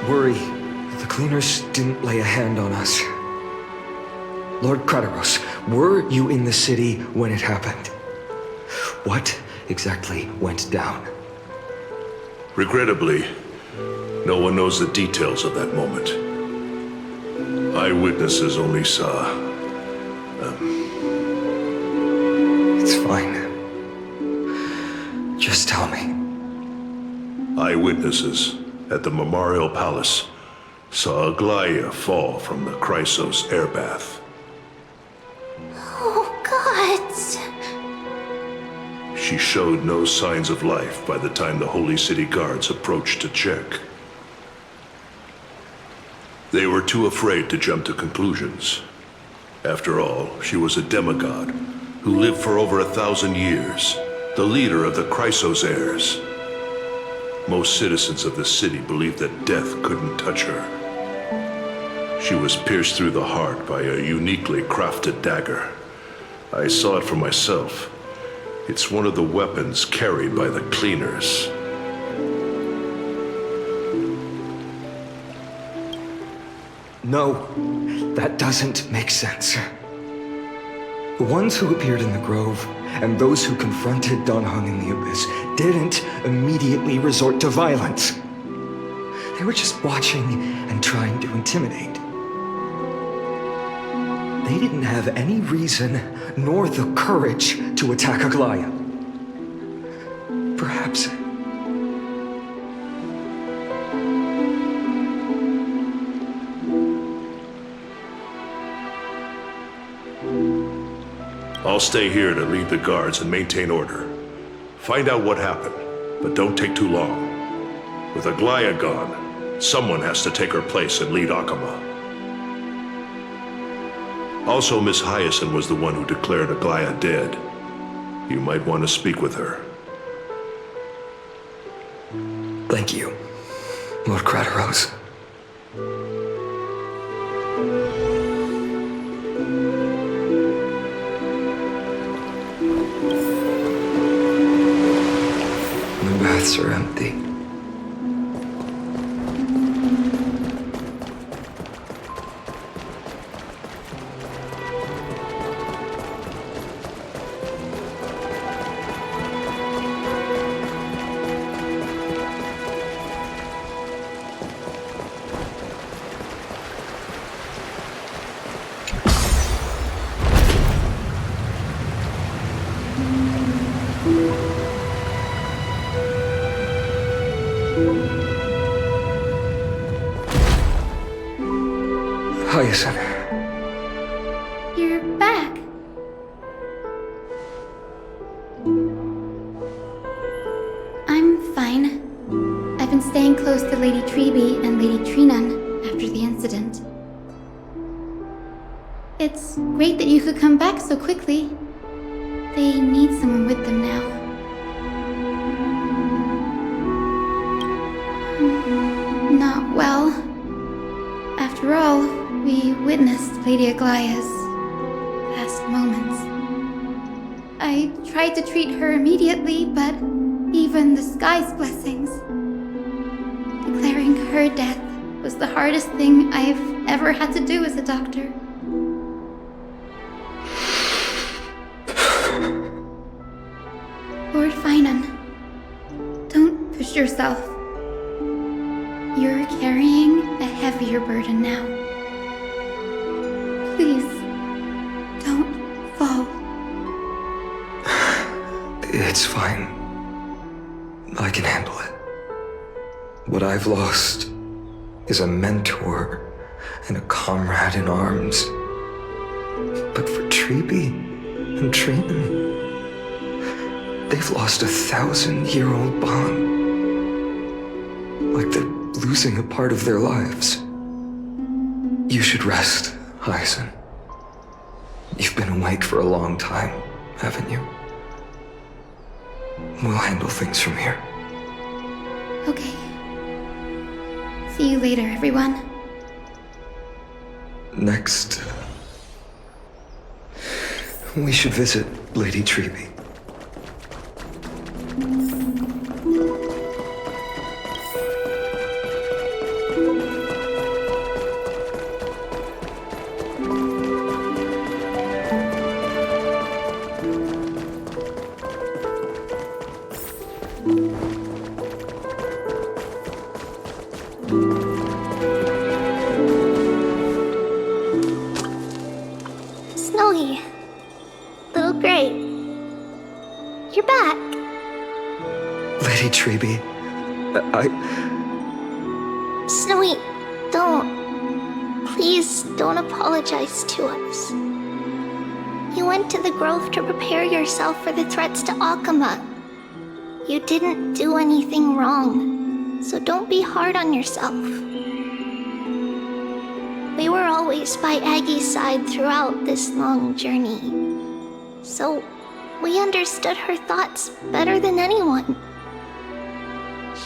worry that the cleaners didn't lay a hand on us. Lord Krateros, were you in the city when it happened? What exactly went down? Regrettably, no one knows the details of that moment. Eyewitnesses only saw... It's fine. Just tell me. Eyewitnesses at the Memorial Palace saw Aglaea fall from the Chrysos airbath. Oh, God. She showed no signs of life by the time the Holy City guards approached to check. They were too afraid to jump to conclusions. After all, she was a demigod who lived for over 1,000 years, the leader of the Chrysos heirs. Most citizens of the city believed that death couldn't touch her. She was pierced through the heart by a uniquely crafted dagger. I saw it for myself. It's one of the weapons carried by the cleaners. No, that doesn't make sense. The ones who appeared in the grove and those who confronted Don Hung in the abyss didn't immediately resort to violence. They were just watching and trying to intimidate. They didn't have any reason nor the courage to attack Aglaea. Perhaps... I'll stay here to lead the guards and maintain order. Find out what happened, but don't take too long. With Aglaea gone, someone has to take her place and lead Akama. Also, Miss Hyacinth was the one who declared Aglaea dead. You might want to speak with her. Thank you, Lord Krateros. The baths are empty. Hyacinth. You're back. I'm fine. I've been staying close to Lady Treeby and Lady Trinan after the incident. It's great that you could come back so quickly. They need someone with them now. Not well. After all, we witnessed Lady Aglaea's last moments. I tried to treat her immediately, but even the sky's blessings. Declaring her death was the hardest thing I've ever had to do as a doctor. Lord Phainon, don't push yourself. You're carrying a heavier burden now. Please, don't fall. It's fine. I can handle it. What I've lost is a mentor and a comrade in arms. But for Treeby and Trinan, they've lost 1,000-year-old bond. Like they're losing a part of their lives. You should rest, Hyacinth. You've been awake for a long time, haven't you? We'll handle things from here. Okay. See you later, everyone. Next, we should visit Lady Treeby. Snowy. Little Gray. You're back. Lady Treby, I... Snowy, don't. Please don't apologize to us. You went to the Grove to prepare yourself for the threats to Akama. You didn't do anything wrong, so don't be hard on yourself. We were always by Aggie's side throughout this long journey, so we understood her thoughts better than anyone.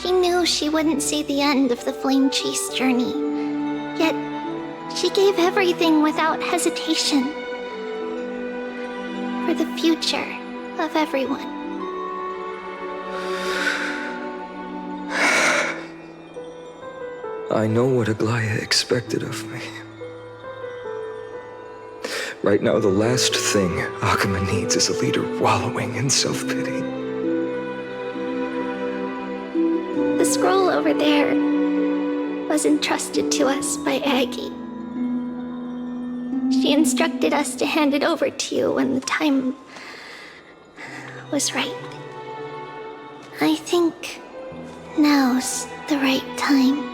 She knew she wouldn't see the end of the Flame Chase journey, yet she gave everything without hesitation for the future of everyone. I know what Aglaea expected of me. Right now, the last thing Akama needs is a leader wallowing in self-pity. The scroll over there was entrusted to us by Aggie. She instructed us to hand it over to you when the time was right. I think now's the right time.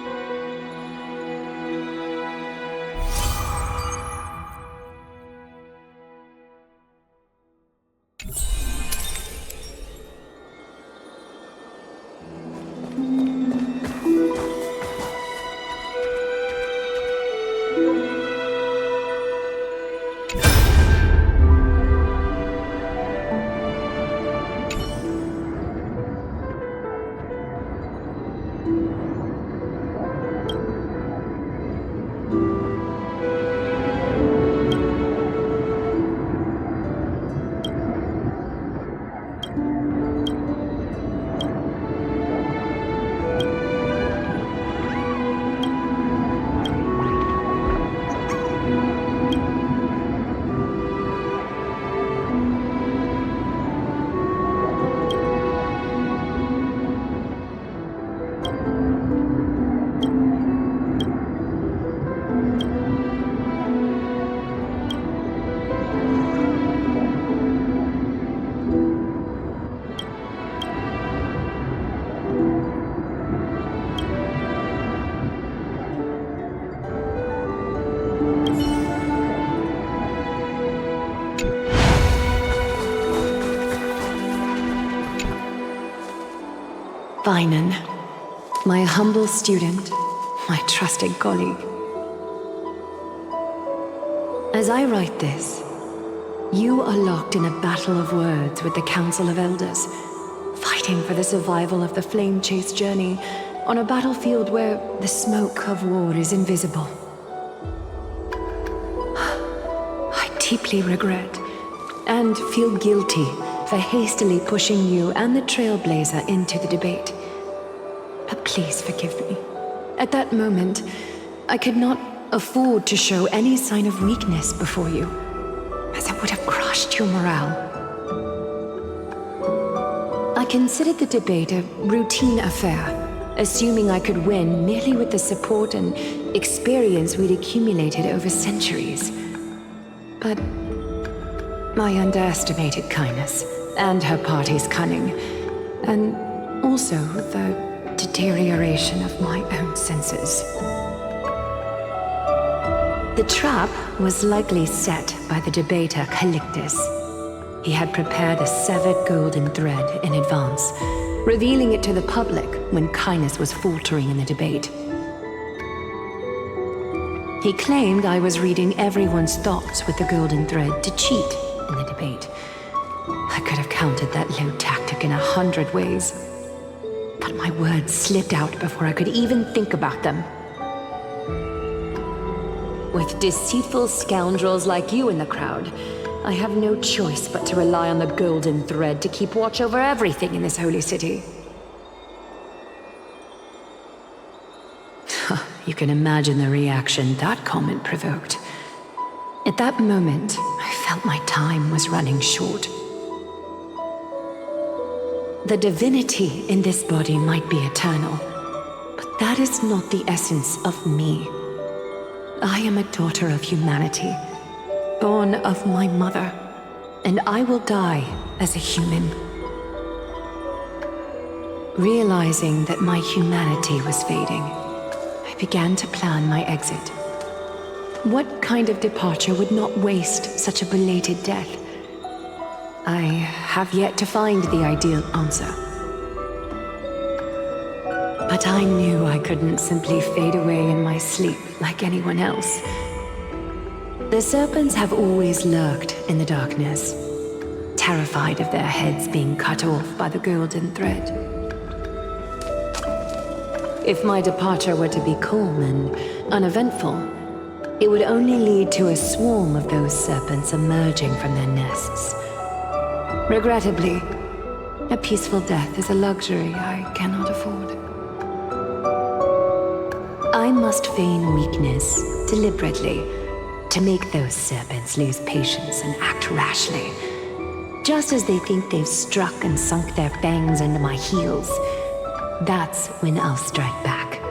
Phainon, my humble student, my trusted colleague. As I write this, you are locked in a battle of words with the Council of Elders, fighting for the survival of the Flame Chase journey on a battlefield where the smoke of war is invisible. I deeply regret and feel guilty for hastily pushing you and the Trailblazer into the debate. But please forgive me. At that moment, I could not afford to show any sign of weakness before you, as it would have crushed your morale. I considered the debate a routine affair, assuming I could win merely with the support and experience we'd accumulated over centuries. But I underestimated kindness and her party's cunning, and also the deterioration of my own senses. The trap was likely set by the debater Calictus. He had prepared a severed golden thread in advance, revealing it to the public when kindness was faltering in the debate. He claimed I was reading everyone's thoughts with the golden thread to cheat in the debate. I could have countered that low tactic in 100 ways, but my words slipped out before I could even think about them. With deceitful scoundrels like you in the crowd, I have no choice but to rely on the golden thread to keep watch over everything in this holy city. You can imagine the reaction that comment provoked. At that moment, I felt my time was running short. The divinity in this body might be eternal, but that is not the essence of me. I am a daughter of humanity, born of my mother, and I will die as a human. Realizing that my humanity was fading, I began to plan my exit. What kind of departure would not waste such a belated death? I have yet to find the ideal answer. But I knew I couldn't simply fade away in my sleep like anyone else. The serpents have always lurked in the darkness, terrified of their heads being cut off by the golden thread. If my departure were to be calm and uneventful, it would only lead to a swarm of those serpents emerging from their nests. Regrettably, a peaceful death is a luxury I cannot afford. I must feign weakness deliberately to make those serpents lose patience and act rashly. Just as they think they've struck and sunk their fangs into my heels, that's when I'll strike back,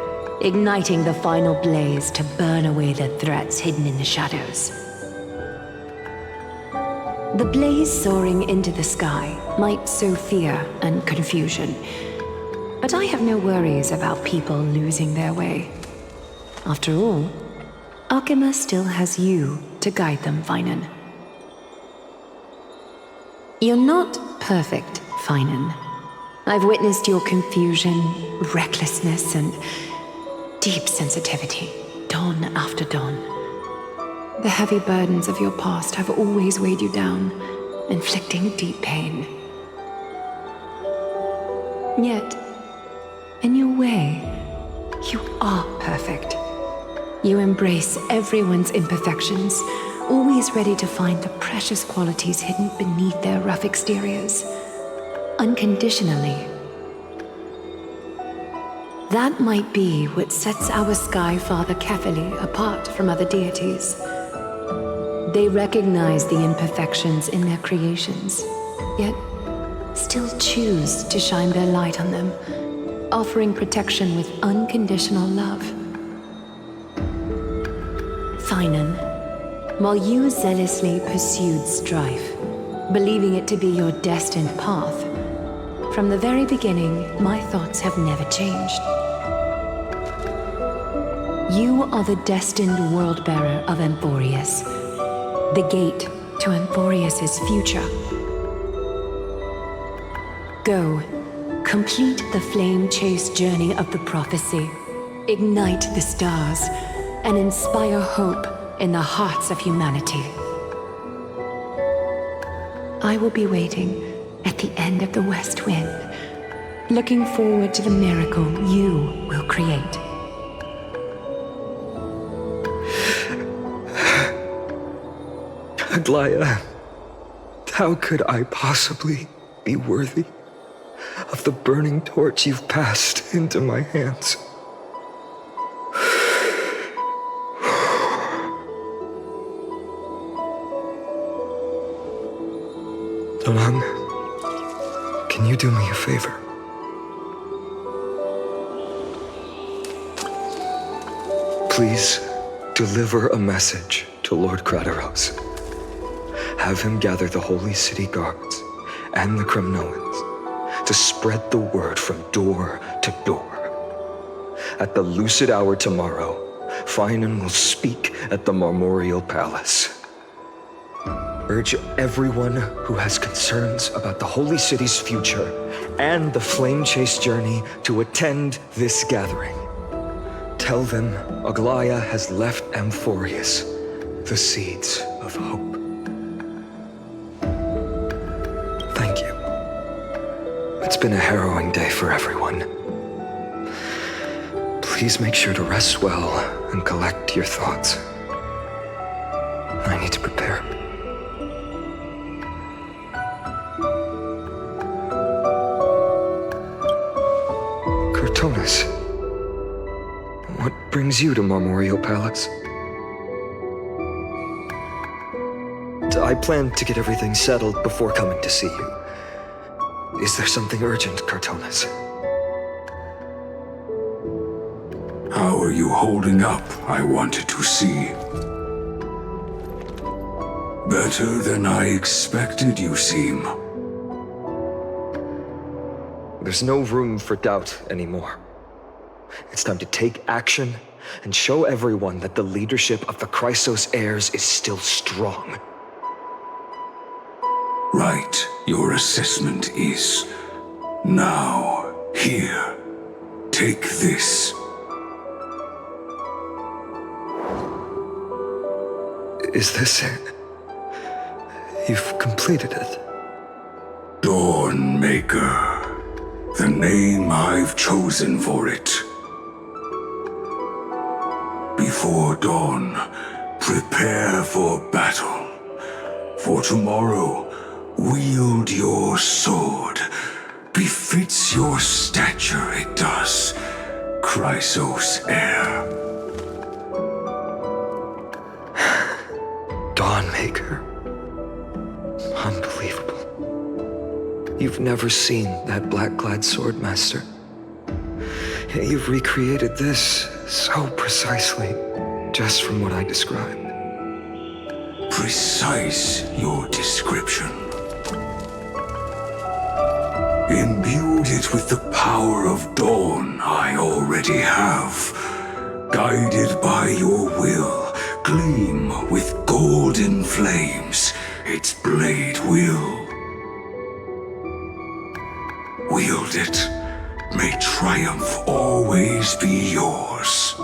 igniting the final blaze to burn away the threats hidden in the shadows. The blaze soaring into the sky might sow fear and confusion, but I have no worries about people losing their way. After all, Alchema still has you to guide them, Phainon. You're not perfect, Phainon. I've witnessed your confusion, recklessness, and deep sensitivity, dawn after dawn. The heavy burdens of your past have always weighed you down, inflicting deep pain. Yet, in your way, you are perfect. You embrace everyone's imperfections, always ready to find the precious qualities hidden beneath their rough exteriors, unconditionally. That might be what sets our Sky Father Kefili apart from other deities. They recognize the imperfections in their creations, yet still choose to shine their light on them, offering protection with unconditional love. Phainon, while you zealously pursued strife, believing it to be your destined path, from the very beginning, my thoughts have never changed. You are the destined world-bearer of Emphorius, the gate to Emphorius' future. Go, complete the flame-chased journey of the prophecy, ignite the stars, and inspire hope in the hearts of humanity. I will be waiting at the end of the West Wind, looking forward to the miracle you will create. Aglaea, how could I possibly be worthy of the burning torch you've passed into my hands? Donang, can you do me a favor? Please deliver a message to Lord Krateros. Have him gather the Holy City guards and the Kremnoans to spread the word from door to door. At the lucid hour tomorrow, Phainon will speak at the Marmorial Palace. Urge everyone who has concerns about the Holy City's future and the Flame Chase journey to attend this gathering. Tell them Aglaea has left Emphorius the seeds of hope. Thank you. It's been a harrowing day for everyone. Please make sure to rest well and collect your thoughts. I need to prepare. Kurtonis, what brings you to Marmorial Palace? I planned to get everything settled before coming to see you. Is there something urgent, Cartonis? How are you holding up, I wanted to see. Better than I expected, you seem. There's no room for doubt anymore. It's time to take action and show everyone that the leadership of the Chrysos heirs is still strong. Right, your assessment is. Now, here, take this. Is this it? You've completed it. Dawnmaker, the name I've chosen for it. Before dawn, prepare for battle. For tomorrow, wield your sword. Befits your stature, it does. Chrysos heir. Dawnmaker. Unbelievable. You've never seen that black-clad swordmaster. Yet you've recreated this so precisely, just from what I described. Precise your description. Imbued it with the power of dawn I already have. Guided by your will, gleam with golden flames, its blade will. Wield it, may triumph always be yours.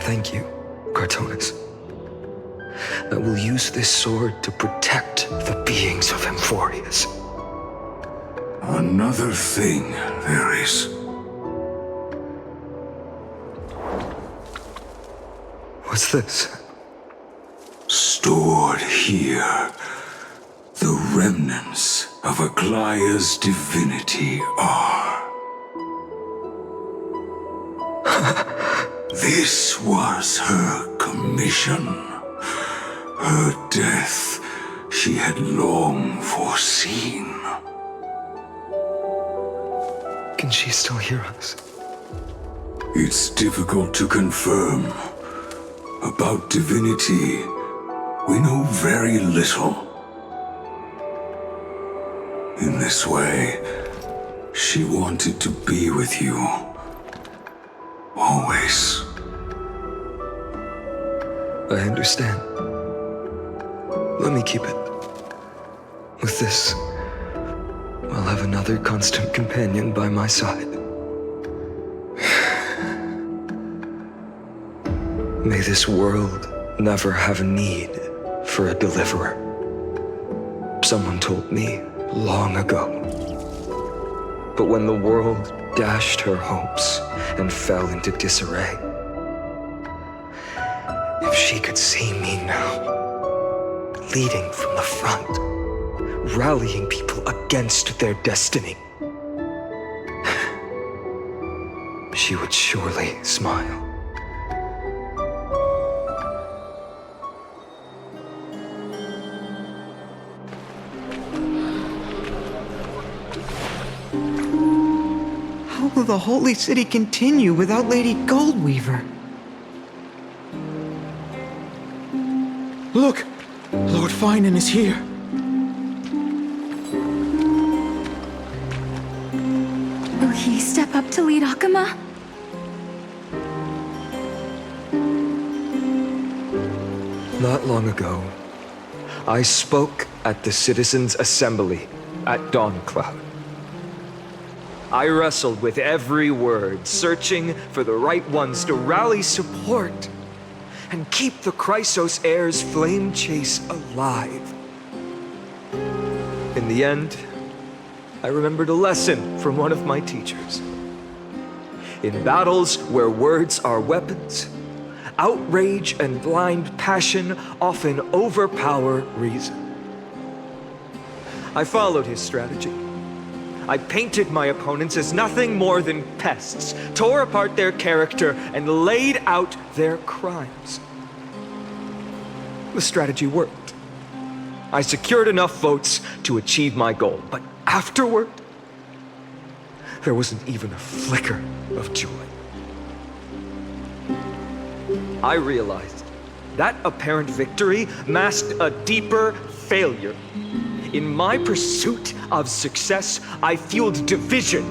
Thank you, Cartonis. I will use this sword to protect the beings of Emphorius. Another thing there is. What's this? Stored here, the remnants of Aglaea's divinity are. This was her commission. Her death she had long foreseen. Can she still hear us? It's difficult to confirm. About divinity, we know very little. In this way, she wanted to be with you. Always. I understand. Let me keep it. With this, I'll have another constant companion by my side. May this world never have a need for a deliverer. Someone told me long ago. But when the world dashed her hopes and fell into disarray, if she could see me now, leading from the front, rallying people against their destiny, she would surely smile. How will the Holy City continue without Lady Goldweaver? Look! Lord Phainon is here. Will he step up to lead Akama? Not long ago, I spoke at the Citizens' Assembly at Dawncloud. I wrestled with every word, searching for the right ones to rally support and keep the Chrysos heirs' flame chase alive. In the end, I remembered a lesson from one of my teachers. In battles where words are weapons, outrage and blind passion often overpower reason. I followed his strategy. I painted my opponents as nothing more than pests, tore apart their character, and laid out their crimes. The strategy worked. I secured enough votes to achieve my goal, but afterward, there wasn't even a flicker of joy. I realized that apparent victory masked a deeper failure. In my pursuit of success, I fueled division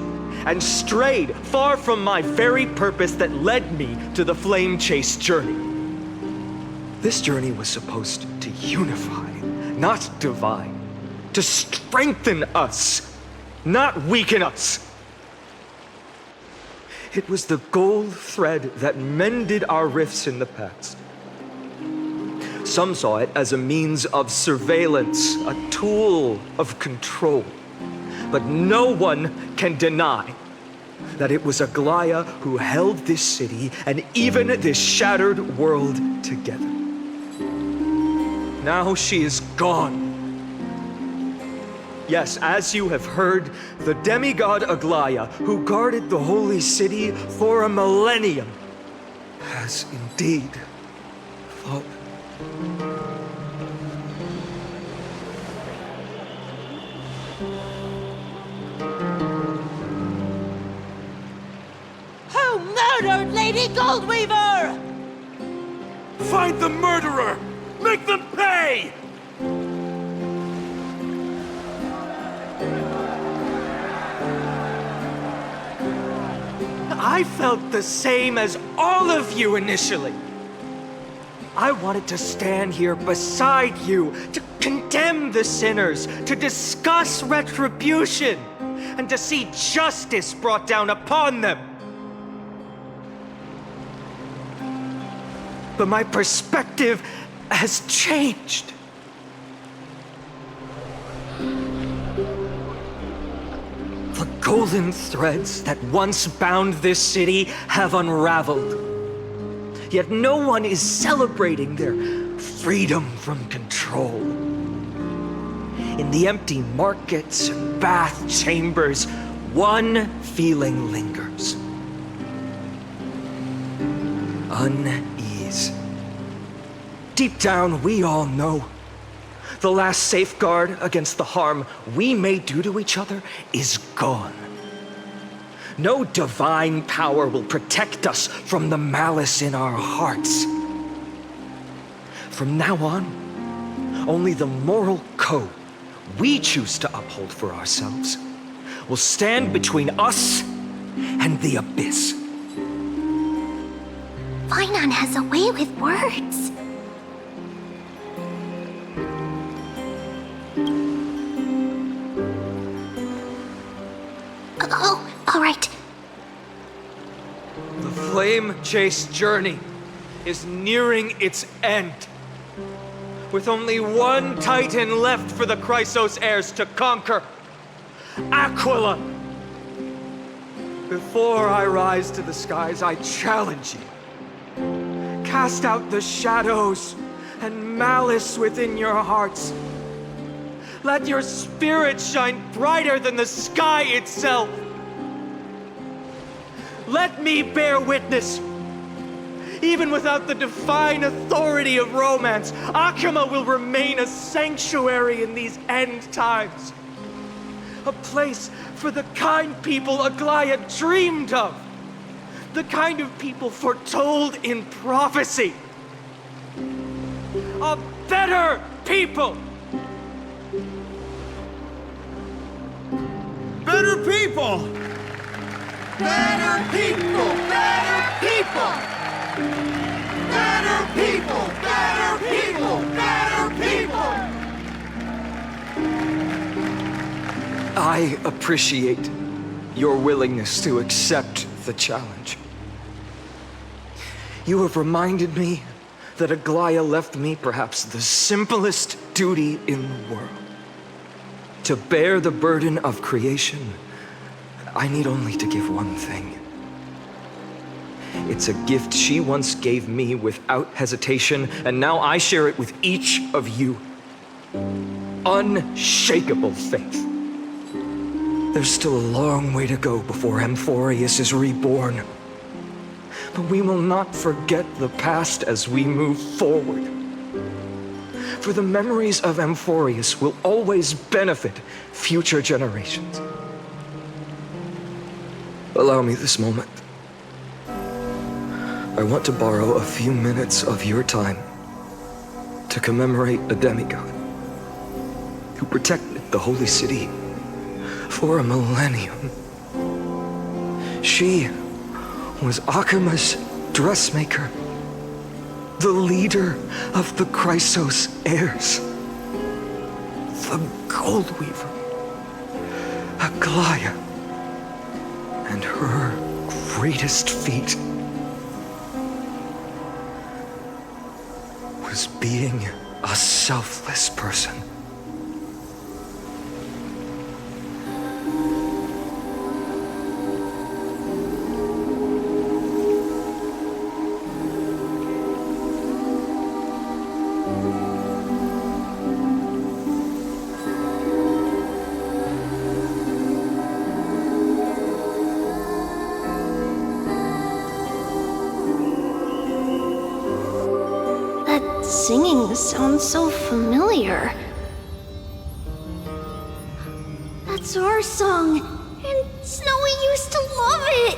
and strayed far from my very purpose that led me to the flame chase journey. This journey was supposed to unify, not divide, to strengthen us, not weaken us. It was the gold thread that mended our rifts in the past. Some saw it as a means of surveillance, a tool of control. But no one can deny that it was Aglaea who held this city and even this shattered world together. Now she is gone. Yes, as you have heard, the demigod Aglaea, who guarded the holy city for a millennium, has indeed fallen. Who murdered Lady Goldweaver? Find the murderer! Make them pay! I felt the same as all of you initially. I wanted to stand here beside you, to condemn the sinners, to discuss retribution, and to see justice brought down upon them. But my perspective has changed. The golden threads that once bound this city have unraveled. Yet no one is celebrating their freedom from control. In the empty markets and bath chambers, one feeling lingers. Unease. Deep down, we all know the last safeguard against the harm we may do to each other is gone. No divine power will protect us from the malice in our hearts. From now on, only the moral code we choose to uphold for ourselves will stand between us and the abyss. Phainon has a way with words. Oh, all right. The flame chase journey is nearing its end. With only one titan left for the Chrysos heirs to conquer, Aquila. Before I rise to the skies, I challenge you. Cast out the shadows and malice within your hearts. Let your spirit shine brighter than the sky itself. Let me bear witness. Even without the divine authority of romance, Akima will remain a sanctuary in these end times. A place for the kind people Aglaea dreamed of. The kind of people foretold in prophecy. A better people! Better people! Better people! Better people! Better people! Better people! Better people! I appreciate your willingness to accept the challenge. You have reminded me that Aglaea left me perhaps the simplest duty in the world. To bear the burden of creation, I need only to give one thing. It's a gift she once gave me without hesitation, and now I share it with each of you. Unshakable faith. There's still a long way to go before Amphorius is reborn. But we will not forget the past as we move forward. for the memories of Amphorius will always benefit future generations. Allow me this moment. I want to borrow a few minutes of your time to commemorate a demigod who protected the Holy City for a millennium. She was Akima's dressmaker, the leader of the Chrysos heirs, the Gold Weaver, Aglaea, and her greatest feat was being a selfless person. Singing sounds so familiar. That's our song, and Snowy used to love it!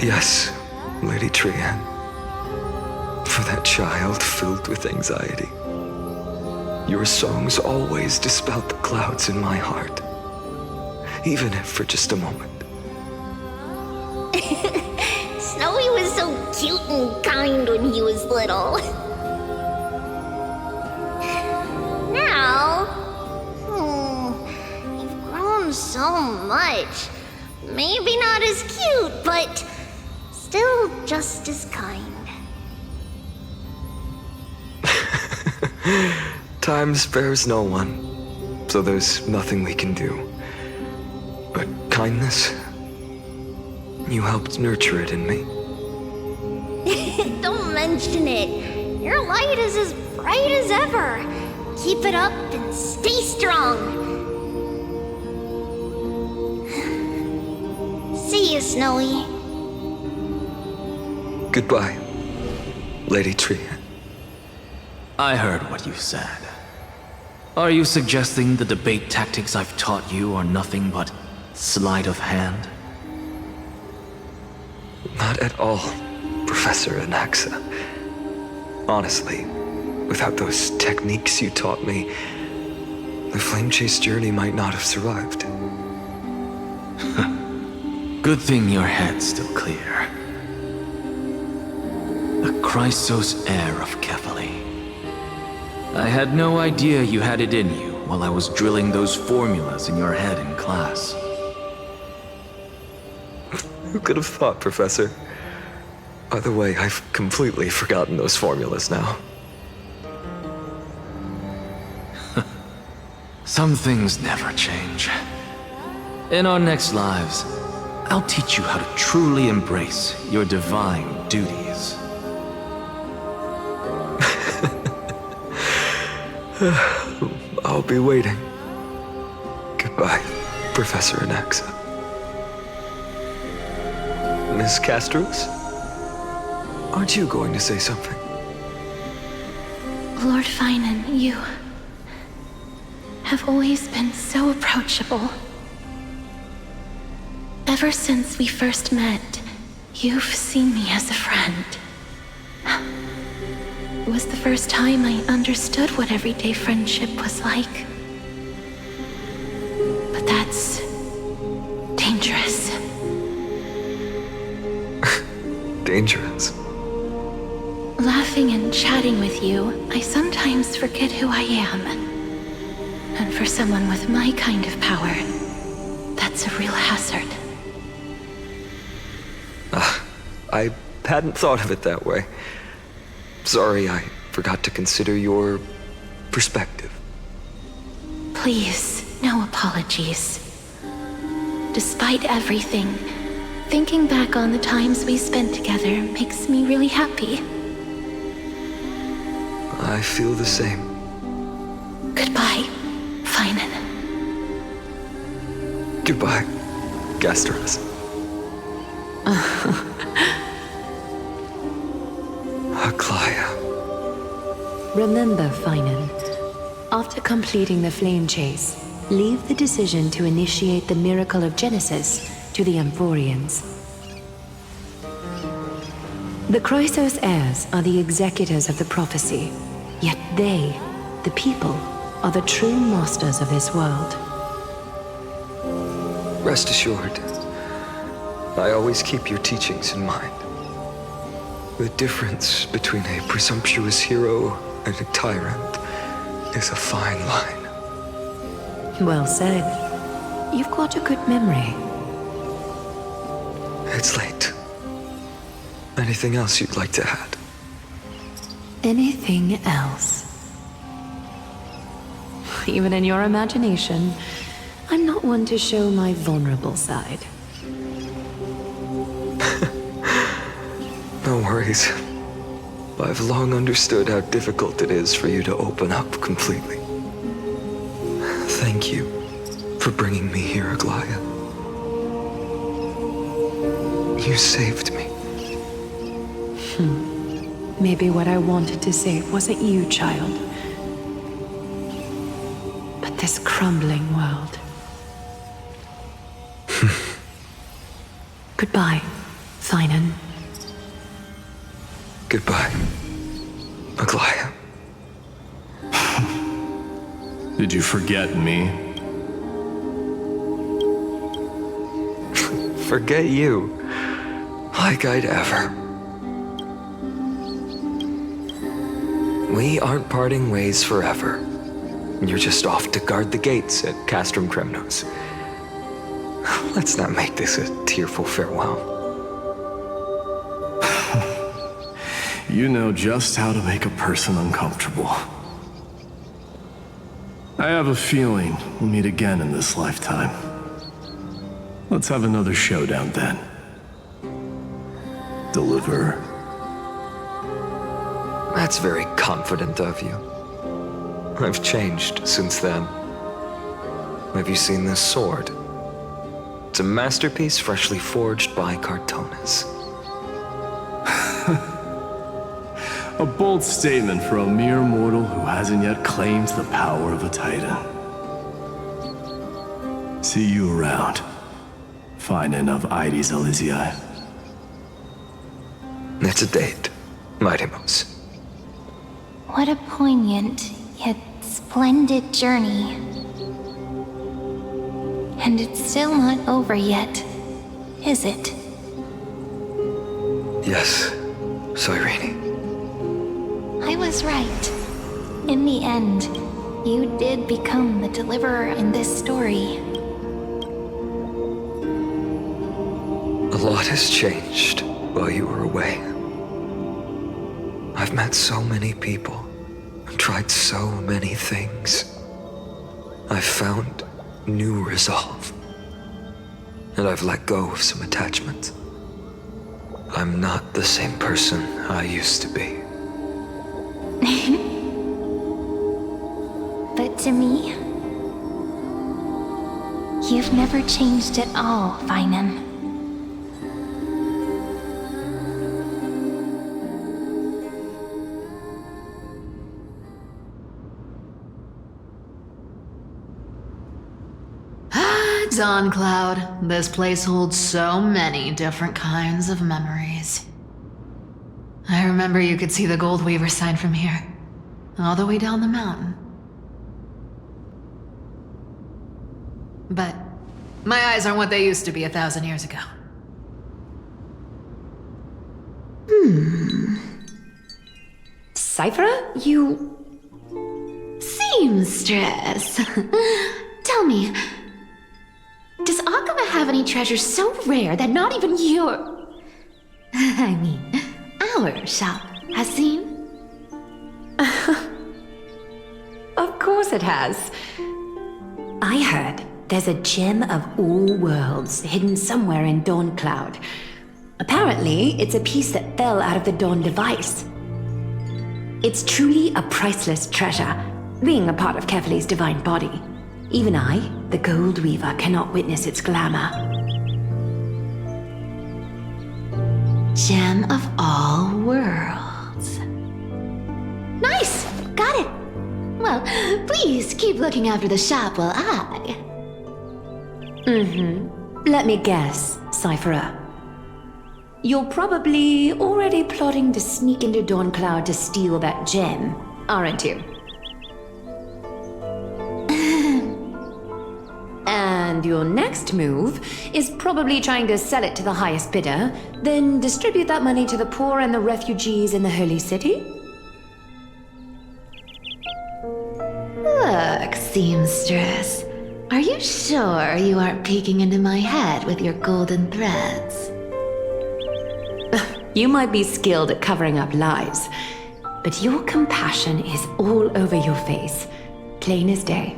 Yes, Lady Cyrene. For that child filled with anxiety. Your songs always dispelled the clouds in my heart. Even if for just a moment. Snowy was so cute and kind when he was little. Now, you've grown so much. Maybe not as cute, but still just as kind. Time spares no one, so there's nothing we can do. But kindness, you helped nurture it in me. Don't mention it. Your light is as bright as ever. Keep it up and stay strong. See you, Snowy. Goodbye, Lady Cyrene. I heard what you said. Are you suggesting the debate tactics I've taught you are nothing but sleight of hand? Not at all, Professor Anaxa. Honestly, without those techniques you taught me, the Flame Chase journey might not have survived. Good thing your head's still clear. The Chrysos heir of Kefali. I had no idea you had it in you while I was drilling those formulas in your head in class. Who could have thought, Professor? By the way, I've completely forgotten those formulas now. Some things never change. In our next lives, I'll teach you how to truly embrace your divine duties. I'll be waiting. Goodbye, Professor Anaxa. Miss Castros? Aren't you going to say something? Lord Phainon, you have always been so approachable. Ever since we first met, you've seen me as a friend. It was the first time I understood what everyday friendship was like. But that's dangerous. Dangerous? Laughing and chatting with you, I sometimes forget who I am. And for someone with my kind of power, that's a real hazard. I hadn't thought of it that way. Sorry, I forgot to consider your perspective. Please, no apologies. Despite everything, thinking back on the times we spent together makes me really happy. I feel the same. Goodbye, Phainon. Goodbye, Castros. Remember, Phainon, after completing the flame chase, leave the decision to initiate the miracle of Genesis to the Amphorians. The Chrysos heirs are the executors of the prophecy, yet they, the people, are the true masters of this world. Rest assured, I always keep your teachings in mind. The difference between a presumptuous hero and a tyrant is a fine line. Well said. You've got a good memory. It's late. Anything else you'd like to add? Anything else? Even in your imagination, I'm not one to show my vulnerable side. No worries. I've long understood how difficult it is for you to open up completely. Thank you for bringing me here, Aglaea. You saved me. Maybe what I wanted to save wasn't you, child, but this crumbling world. Goodbye, Phainon. Goodbye, Aglaea. Did you forget me? Forget you. Like I'd ever. We aren't parting ways forever. You're just off to guard the gates at Castrum Kremnos. Let's not make this a tearful farewell. You know just how to make a person uncomfortable. I have a feeling we'll meet again in this lifetime. Let's have another showdown then. Deliver. That's very confident of you. I've changed since then. Have you seen this sword? It's a masterpiece freshly forged by Cartonis. A bold statement for a mere mortal who hasn't yet claimed the power of a titan. See you around, Phainon of Ides Elysia. It's a date, Mightimos. What a poignant, yet splendid journey. And it's still not over yet, is it? Yes, Cyrene. I was right. In the end, you did become the deliverer in this story. A lot has changed while you were away. I've met so many people and tried so many things. I've found new resolve. And I've let go of some attachment. I'm not the same person I used to be. But to me, you've never changed at all, Phainon. Dawn Cloud. This place holds so many different kinds of memories. I remember you could see the Gold Weaver sign from here, all the way down the mountain. But my eyes aren't what they used to be 1,000 years ago. Cipher, you... Seamstress. Tell me, does Aglaea have any treasures so rare that not even your... I mean, our shop has seen? Of course it has. I heard there's a gem of all worlds hidden somewhere in Dawn Cloud. Apparently, it's a piece that fell out of the Dawn device. It's truly a priceless treasure, being a part of Kefali's divine body. Even I, the Gold Weaver, cannot witness its glamour. Gem of all worlds. Nice! got it. Well, please keep looking after the shop while I... Let me guess, Cipher. You're probably already plotting to sneak into Dawncloud to steal that gem, aren't you? And your next move is probably trying to sell it to the highest bidder, then distribute that money to the poor and the refugees in the Holy City? Look, seamstress. Are you sure you aren't peeking into my head with your golden threads? You might be skilled at covering up lies, but your compassion is all over your face, plain as day.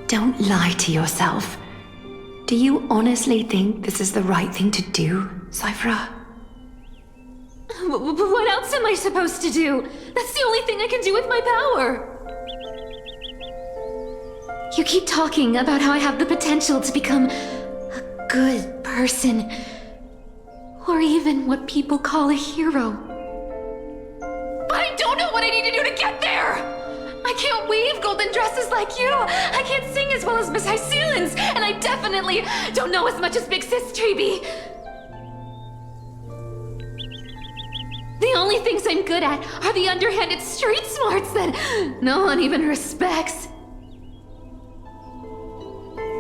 Don't lie to yourself. Do you honestly think this is the right thing to do, Cipher? What else am I supposed to do? That's the only thing I can do with my power. You keep talking about how I have the potential to become a good person, or even what people call a hero. But I don't know what I need to do to get there! I can't weave golden dresses like you! I can't sing as well as Miss Hyceelens! And I definitely don't know as much as Big Sis Treeby! The only things I'm good at are the underhanded street smarts that no one even respects.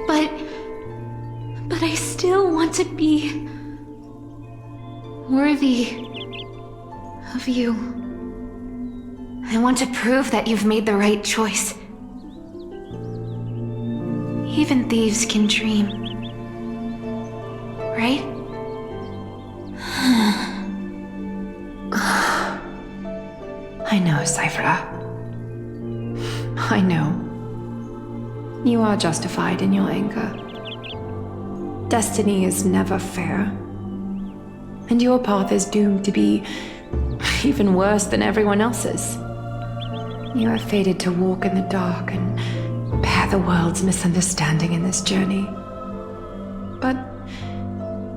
But I still want to be worthy of you. I want to prove that you've made the right choice. Even thieves can dream. Right? I know, Cipher. I know. You are justified in your anger. Destiny is never fair. And your path is doomed to be even worse than everyone else's. You are fated to walk in the dark and bear the world's misunderstanding in this journey. But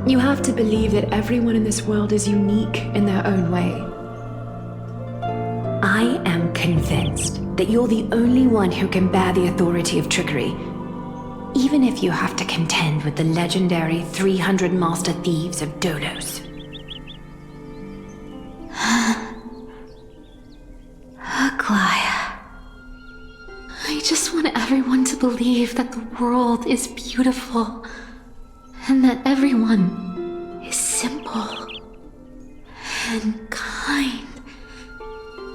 you have to believe that everyone in this world is unique in their own way. I am convinced that you're the only one who can bear the authority of trickery, even if you have to contend with the legendary 300 master thieves of Dolos. Aglaea. I just want everyone to believe that the world is beautiful, and that everyone is simple and kind.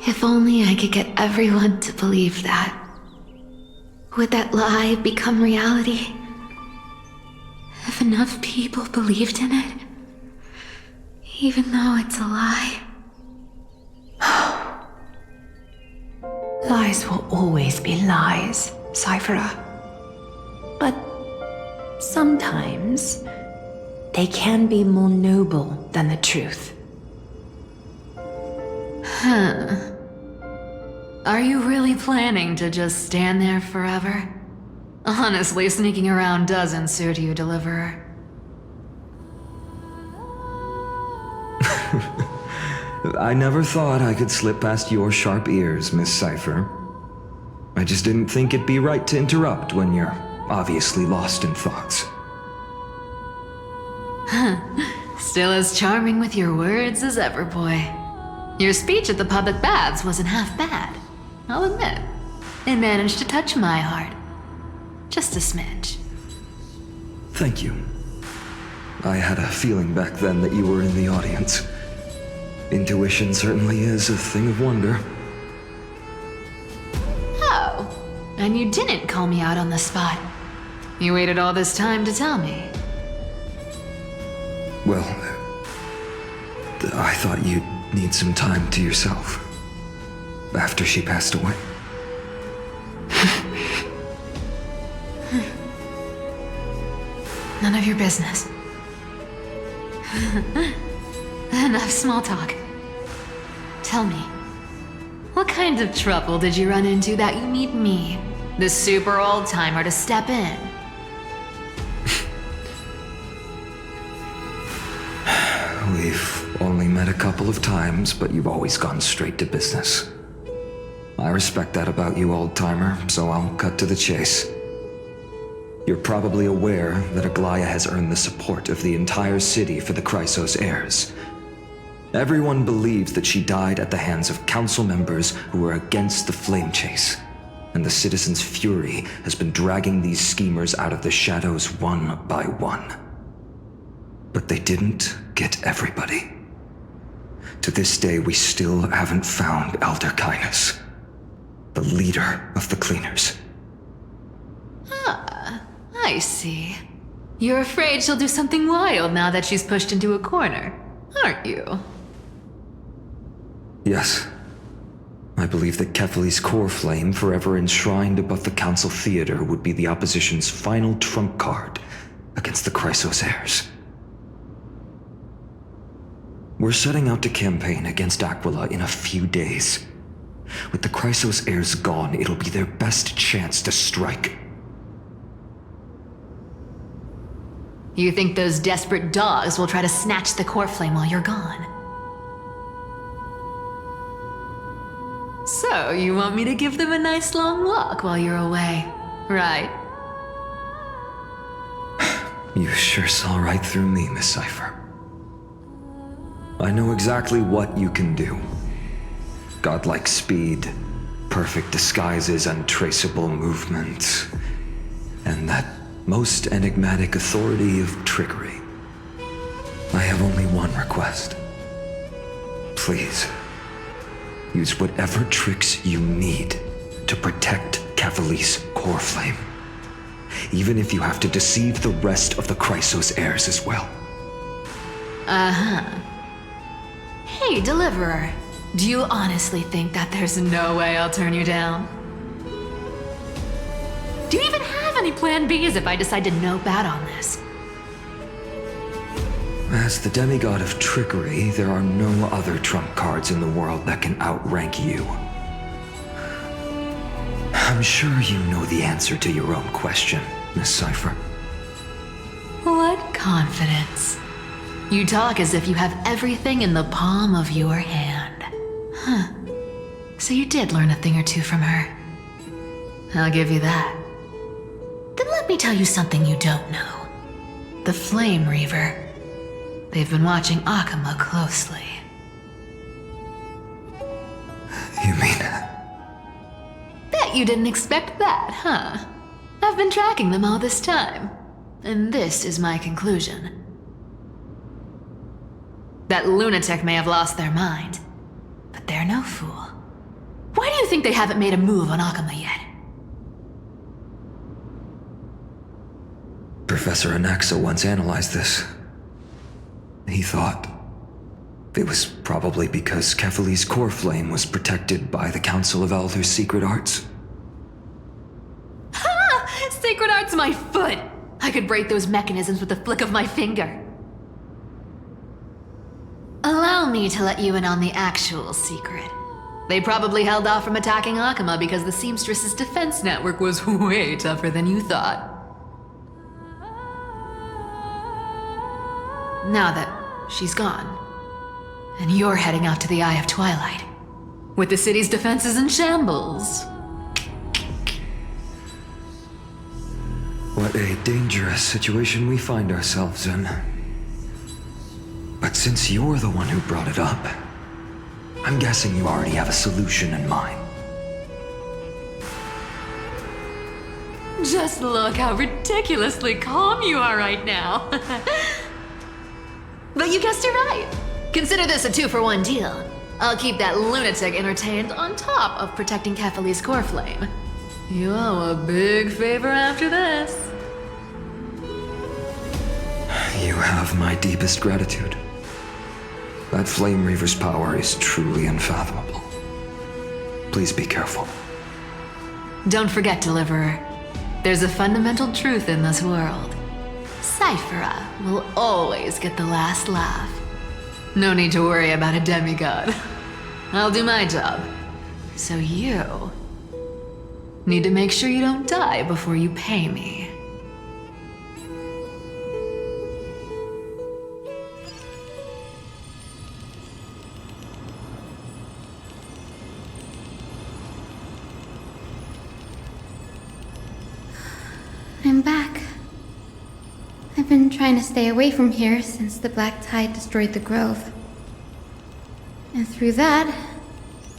If only I could get everyone to believe that. Would that lie become reality? If enough people believed in it, even though it's a lie. Lies will always be lies, Cipher. But sometimes they can be more noble than the truth. Are you really planning to just stand there forever? Honestly, sneaking around doesn't suit you, Deliverer. I never thought I could slip past your sharp ears, Miss Cipher. I just didn't think it'd be right to interrupt when you're obviously lost in thoughts. Still as charming with your words as ever, boy. Your speech at the public baths wasn't half bad, I'll admit. It managed to touch my heart. Just a smidge. Thank you. I had a feeling back then that you were in the audience. Intuition certainly is a thing of wonder. Oh, and you didn't call me out on the spot. You waited all this time to tell me. Well, I thought you'd need some time to yourself after she passed away. None of your business. Enough small talk. Tell me, what kind of trouble did you run into that you need me, the super old-timer, to step in? We've only met a couple of times, but you've always gone straight to business. I respect that about you, old-timer, so I'll cut to the chase. You're probably aware that Aglaea has earned the support of the entire city for the Chrysos heirs. Everyone believes that she died at the hands of council members who were against the flame chase, and the citizens' fury has been dragging these schemers out of the shadows one by one. But they didn't get everybody. To this day, we still haven't found Elder Kynus, the leader of the Cleaners. Ah, I see. You're afraid she'll do something wild now that she's pushed into a corner, aren't you? Yes. I believe that Kefali's core flame, forever enshrined above the Council Theater, would be the opposition's final trump card against the Chrysos heirs. We're setting out to campaign against Aquila in a few days. With the Chrysos heirs gone, it'll be their best chance to strike. You think those desperate dogs will try to snatch the core flame while you're gone? So, you want me to give them a nice long walk while you're away, right? You sure saw right through me, Miss Cipher. I know exactly what you can do. Godlike speed, perfect disguises, untraceable movement, and that most enigmatic authority of trickery. I have only one request. Please, use whatever tricks you need to protect Kefali's core flame. Even if you have to deceive the rest of the Chrysos heirs as well. Uh-huh. Hey, Deliverer. Do you honestly think that there's no way I'll turn you down? Do you even have any plan Bs if I decide to nope out on this? As the demigod of trickery, there are no other trump cards in the world that can outrank you. I'm sure you know the answer to your own question, Miss Cipher. What confidence. You talk as if you have everything in the palm of your hand. Huh. So you did learn a thing or two from her. I'll give you that. Then let me tell you something you don't know. The Flame Reaver. They've been watching Akama closely. You mean... Bet you didn't expect that, huh? I've been tracking them all this time. And this is my conclusion. That lunatic may have lost their mind, but they're no fool. Why do you think they haven't made a move on Akama yet? Professor Anaxa once analyzed this. He thought it was probably because Kefali's core flame was protected by the Council of Elders' secret arts. Ha! Sacred art's my foot! I could break those mechanisms with the flick of my finger. Allow me to let you in on the actual secret. They probably held off from attacking Akama because the Seamstress's defense network was way tougher than you thought. Now that she's gone, and you're heading out to the Eye of Twilight, with the city's defenses in shambles. What a dangerous situation we find ourselves in. But since you're the one who brought it up, I'm guessing you already have a solution in mind. Just look how ridiculously calm you are right now. But you guessed it right. Consider this a 2-for-1 deal. I'll keep that lunatic entertained on top of protecting Kefali's core flame. You owe a big favor after this. You have my deepest gratitude. That Flame Reaver's power is truly unfathomable. Please be careful. Don't forget, Deliverer. There's a fundamental truth in this world. Cipher will always get the last laugh. No need to worry about a demigod. I'll do my job. So you need to make sure you don't die before you pay me. I'm back. I've been trying to stay away from here since the black tide destroyed the grove. And through that,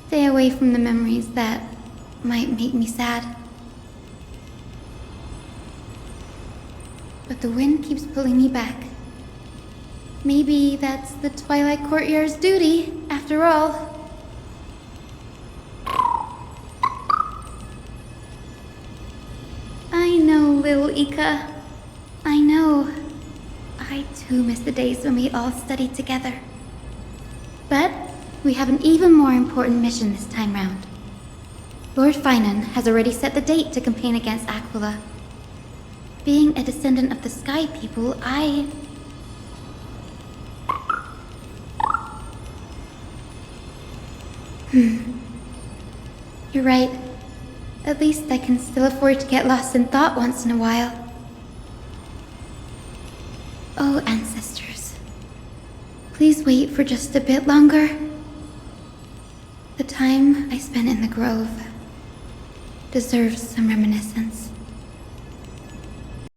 stay away from the memories that might make me sad. But the wind keeps pulling me back. Maybe that's the Twilight Courtyard's duty, after all. I know, little Ika. I know. I too miss the days when we all studied together. But we have an even more important mission this time round. Lord Phainon has already set the date to campaign against Aglaea. Being a descendant of the Sky People, You're right. At least I can still afford to get lost in thought once in a while. Oh, ancestors. Please wait for just a bit longer. The time I spent in the grove deserves some reminiscence.